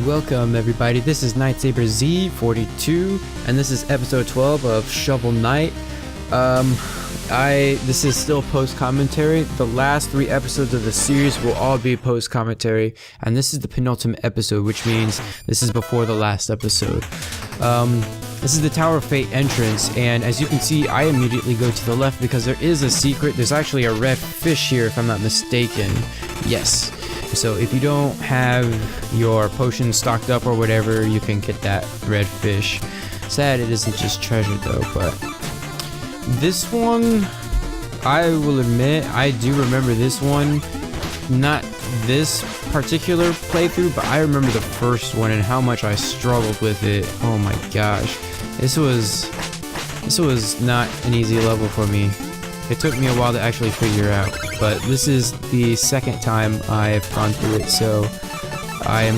Welcome everybody, this is Nightsaber Z42 and this is episode 12 of Shovel Knight. This is still post commentary. The last 3 episodes of the series will all be post commentary, and this is the penultimate episode, which means this is before the last episode. This is the Tower of Fate entrance, and as you can see, I immediately go to the left because there is a secret. There's actually a red fish here if I'm not mistaken. Yes. So if you don't have your potion stocked up or whatever, you can get that red fish. Sad it isn't just treasure though, but this one, I will admit, I do remember this one. Not this particular playthrough, but I remember the first one and how much I struggled with it. Oh my gosh. This was not an easy level for me. It took me a while to actually figure out, but this is the second time I've gone through it, so I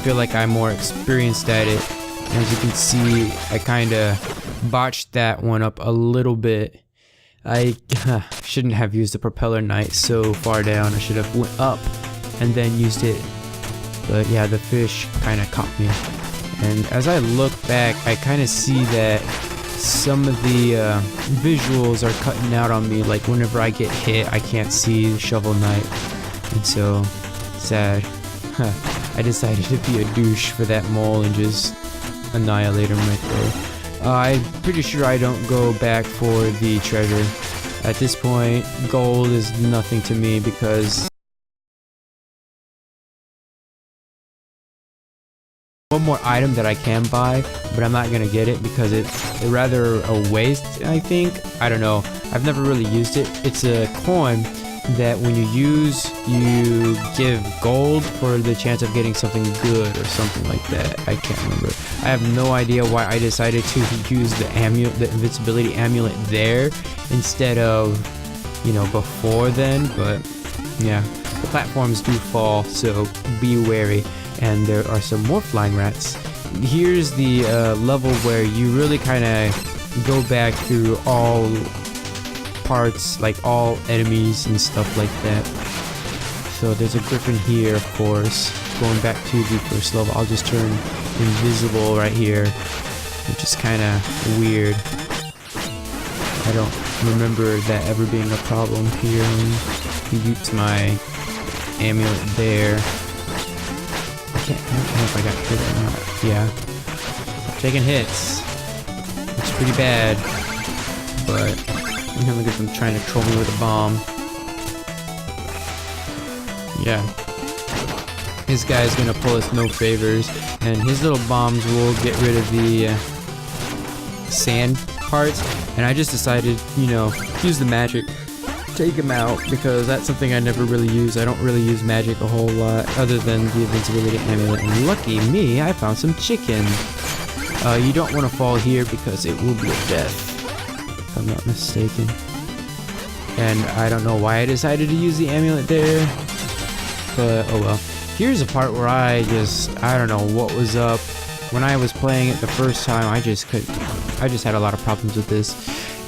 feel like I'm more experienced at it. As you can see, I kinda botched that one up a little bit. I shouldn't have used the propeller knight so far down. I should have went up and then used it, but yeah, the fish kinda caught me. And as I look back, I kinda see that some of the visuals are cutting out on me. Like whenever I get hit, I can't see Shovel Knight, and so sad. I decided to be a douche for that mole and just annihilate him right there. I'm pretty sure I don't go back for the treasure. At this point, gold is nothing to me because one more item that I can buy, but I'm not gonna get it because it's rather a waste, I think. I don't know. I've never really used it. It's a coin that when you use, you give gold for the chance of getting something good or something like that. I can't remember. I have no idea why I decided to use the invincibility amulet there instead of, you know, before then, but yeah. The platforms do fall, so be wary. And there are some more flying rats. Here's the level where you really kind of go back through all parts, like all enemies and stuff like that. So there's a griffin here, of course. Going back to the first level, I'll just turn invisible right here, which is kind of weird. I don't remember that ever being a problem here. Use my amulet there. I don't know if I got hit or not. Yeah. I'm taking hits. It's pretty bad. But look at them trying to troll me with a bomb. Yeah. This guy's gonna pull us no favors, and his little bombs will get rid of the sand parts. And I just decided, you know, use the magic. Take him out because that's something I never really use. I don't really use magic a whole lot other than the invincibility amulet, and lucky me, I found some chicken. You don't want to fall here because it will be a death if I'm not mistaken. And I don't know why I decided to use the amulet there, but oh well. Here's a part where I don't know what was up. When I was playing it the first time, I just had a lot of problems with this,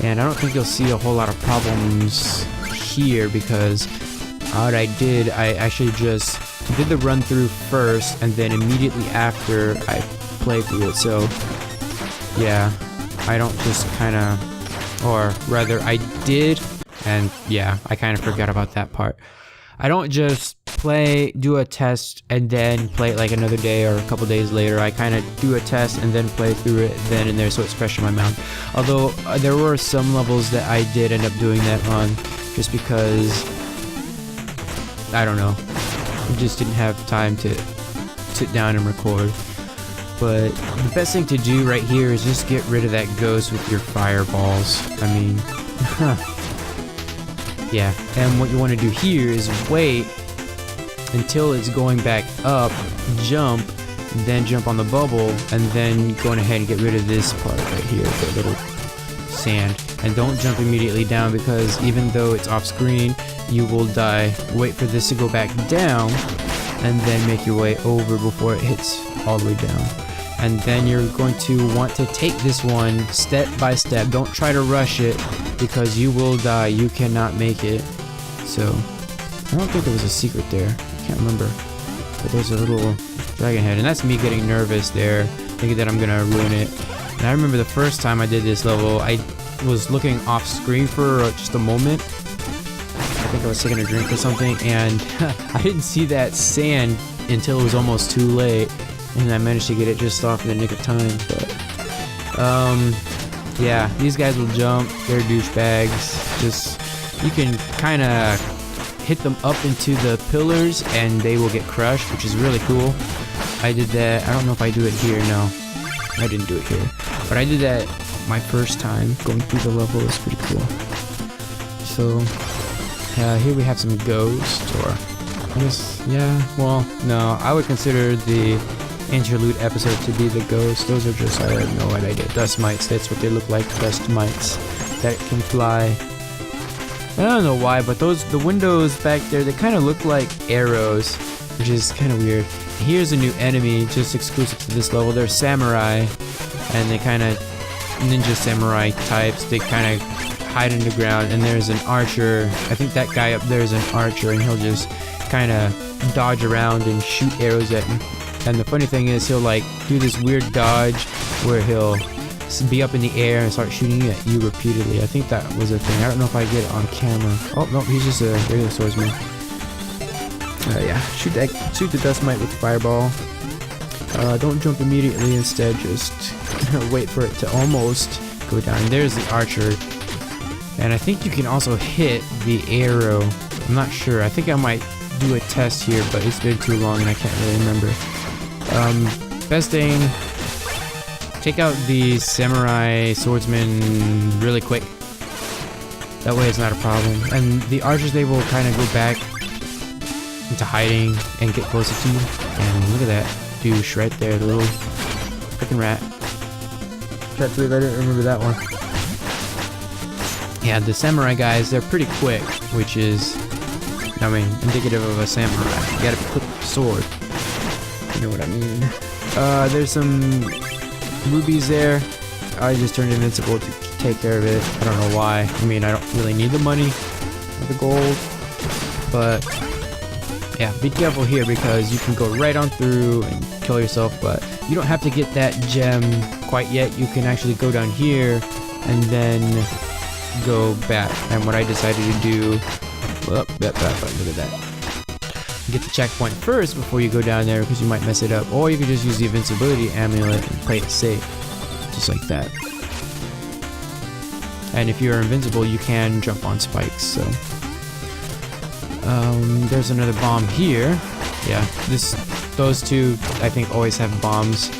and I don't think you'll see a whole lot of problems here because what I did, I actually just did the run through first and then immediately after I played through it. So yeah, I don't just or rather I did, and yeah, I kind of forgot about that part. I don't just do a test and then play it like another day or a couple days later. I kind of do a test and then play through it then and there, so it's fresh in my mind. Although there were some levels that I did end up doing that on just because, I don't know, I just didn't have time to sit down and record. But the best thing to do right here is just get rid of that ghost with your fireballs. I mean, yeah. And what you want to do here is wait until it's going back up, jump, then jump on the bubble, and then going ahead and get rid of this part right here, the little sand. And don't jump immediately down because even though it's off screen, you will die. Wait for this to go back down, and then make your way over before it hits all the way down. And then you're going to want to take this one step by step. Don't try to rush it because you will die. You cannot make it. So I don't think there was a secret there. I can't remember. But there's a little dragon head, and that's me getting nervous there, thinking that I'm gonna ruin it. And I remember the first time I did this level, I was looking off screen for just a moment. I think I was taking a drink or something, and I didn't see that sand until it was almost too late, and I managed to get it just off in the nick of time. But yeah, these guys will jump. They're douchebags. Just, you can kind of hit them up into the pillars and they will get crushed, which is really cool. I did that. I don't know if I do it here. No, I didn't do it here, but I did that my first time going through the level. It's pretty cool. So here we have some ghosts, or I guess, yeah, well, no, I would consider the interlude episode to be the ghosts. Those are just, I have no idea, dust mites. That's what they look like, dust mites that can fly. I don't know why, but the windows back there, they kind of look like arrows, which is kind of weird. Here's a new enemy just exclusive to this level. They're samurai, and they kind of ninja samurai types. They kind of hide in the ground, and there's an archer. I think that guy up there is an archer, and he'll just kind of dodge around and shoot arrows at me. And the funny thing is, he'll like do this weird dodge where he'll be up in the air and start shooting at you repeatedly. I think that was a thing. I don't know if I get it on camera. Oh no, he's just a regular swordsman. Yeah, shoot the dust mite with the fireball. Don't jump immediately. Instead, just wait for it to almost go down. And there's the archer. And I think you can also hit the arrow. I'm not sure. I think I might do a test here, but it's been too long and I can't really remember. Best thing, take out the samurai swordsman really quick. That way it's not a problem. And the archers, they will kind of go back into hiding and get closer to you. And look at that douche right there, the little freaking rat. Can't believe I didn't remember that one. Yeah, the samurai guys, they're pretty quick, which is, I mean, indicative of a samurai. You gotta put the sword. You know what I mean. There's some rubies there. I just turned invincible to take care of it. I don't know why. I mean, I don't really need the money or the gold. But yeah, be careful here because you can go right on through and kill yourself. But you don't have to get that gem quite yet. You can actually go down here and then go back. And what I decided to do, look at that. Get the checkpoint first before you go down there because you might mess it up, or you can just use the invincibility amulet and play it safe, just like that. And if you're invincible, you can jump on spikes. So there's another bomb here. Yeah, those two I think always have bombs.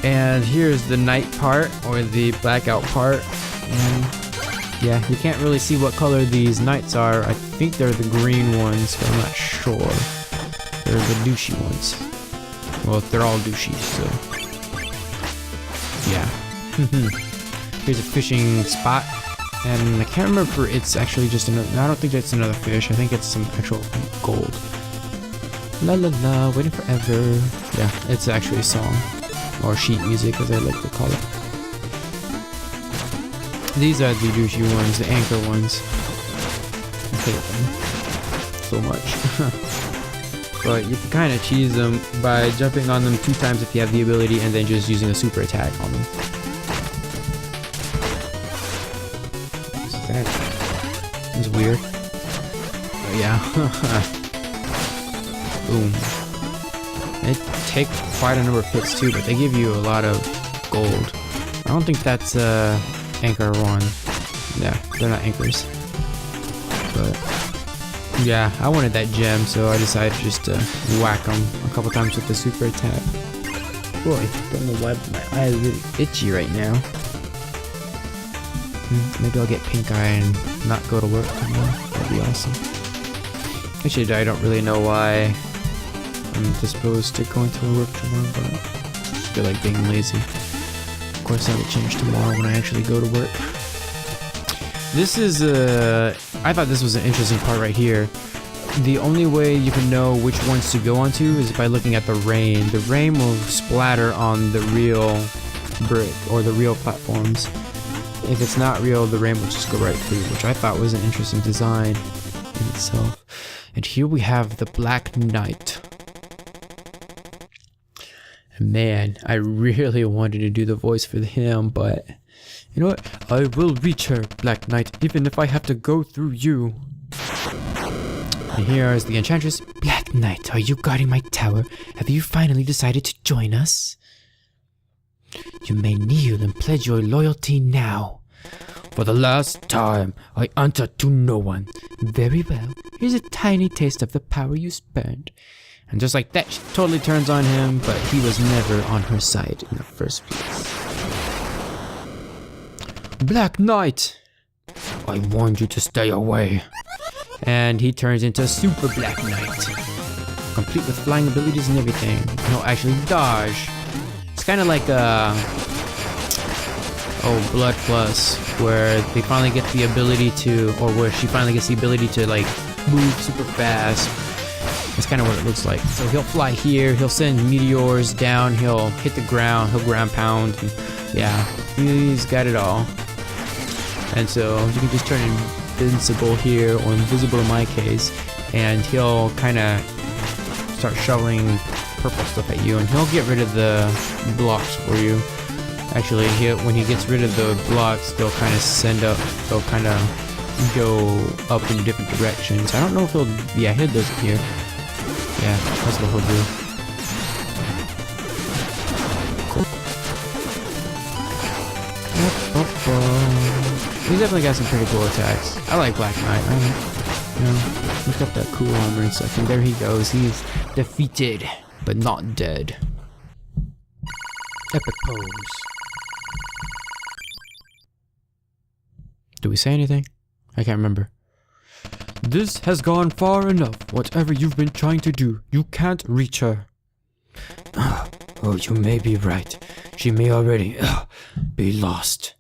And here's the night part, or the blackout part. And yeah, you can't really see what color these knights are. I think they're the green ones, but I'm not sure. They're the douchey ones. Well, they're all douchey, so yeah. Here's a fishing spot, and I can't remember if it's actually just another. I don't think it's another fish. I think it's some actual gold. La la la, waiting forever. Yeah, it's actually a song, or sheet music, as I like to call it. These are the douchey ones, the anchor ones. I hate them so much. But you can kind of cheese them by jumping on them 2 times if you have the ability, and then just using a super attack on them. What's that? It's weird. But yeah. Boom. They take quite a number of hits too, but they give you a lot of gold. I don't think that's anchor one. Yeah, they're not anchors. But yeah, I wanted that gem, so I decided just to whack them a couple times with the super attack. Boy, don't know why my eye is really itchy right now. Maybe I'll get pink eye and not go to work tomorrow. That'd be awesome. Actually, I don't really know why I'm disposed to going to work tomorrow, but I just feel like being lazy. Of course, that will change tomorrow when I actually go to work. This is I thought this was an interesting part right here. The only way you can know which ones to go onto is by looking at the rain. The rain will splatter on the real brick or the real platforms. If it's not real, the rain will just go right through, which I thought was an interesting design in itself. And here we have the Black Knight. And man, I really wanted to do the voice for him, but you know what? I will reach her, Black Knight, even if I have to go through you. And here is the Enchantress. Black Knight, are you guarding my tower? Have you finally decided to join us? You may kneel and pledge your loyalty now. For the last time, I answer to no one. Very well, here's a tiny taste of the power you spurned. And just like that, she totally turns on him, but he was never on her side in the first place. Black Knight! I warned you to stay away. And he turns into Super Black Knight. Complete with flying abilities and everything. No, actually, dodge. It's kind of like Blood Plus, where they finally get the ability to, or where she finally gets the ability to like move super fast. That's kind of what it looks like. So he'll fly here, he'll send meteors down, he'll hit the ground, he'll ground pound. And yeah, he's got it all. And so you can just turn invincible here, or invisible in my case, and he'll kind of start shoveling purple stuff at you, and he'll get rid of the blocks for you. Actually, when he gets rid of the blocks, they'll kind of they'll kind of go up in different directions. I don't know if he'll disappear. Yeah, that's what he'll do. He's definitely got some pretty cool attacks. I like Black Knight. He's got that cool armor and stuff. And there he goes. He's defeated, but not dead. Epic pose. Do we say anything? I can't remember. This has gone far enough. Whatever you've been trying to do, you can't reach her. Oh, you may be right. She may already be lost.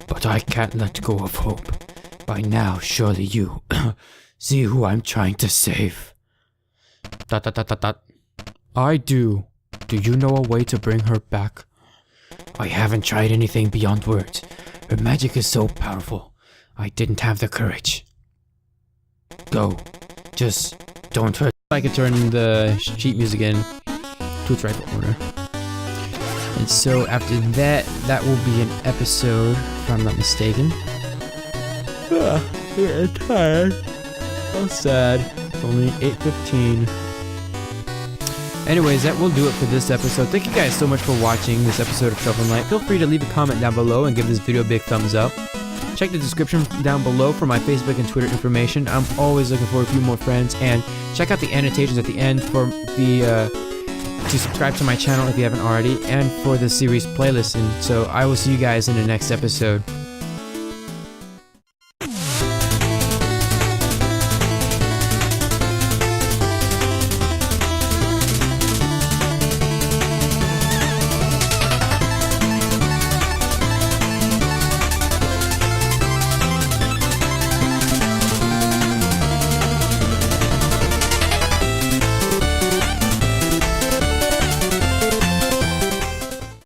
But I can't let go of hope. By now, surely you see who I'm trying to save. ... I do. Do you know a way to bring her back? I haven't tried anything beyond words. Her magic is so powerful. I didn't have the courage. Go. Just don't hurt. I could turn the sheet music in to its rightful order. And so after that, that will be an episode, if I'm not mistaken. Yeah, tired. So sad. It's only 8:15. Anyways, that will do it for this episode. Thank you guys so much for watching this episode of Shovel Knight. Feel free to leave a comment down below and give this video a big thumbs up. Check the description down below for my Facebook and Twitter information. I'm always looking for a few more friends. And check out the annotations at the end for to subscribe to my channel if you haven't already, and for the series playlist. And so I will see you guys in the next episode.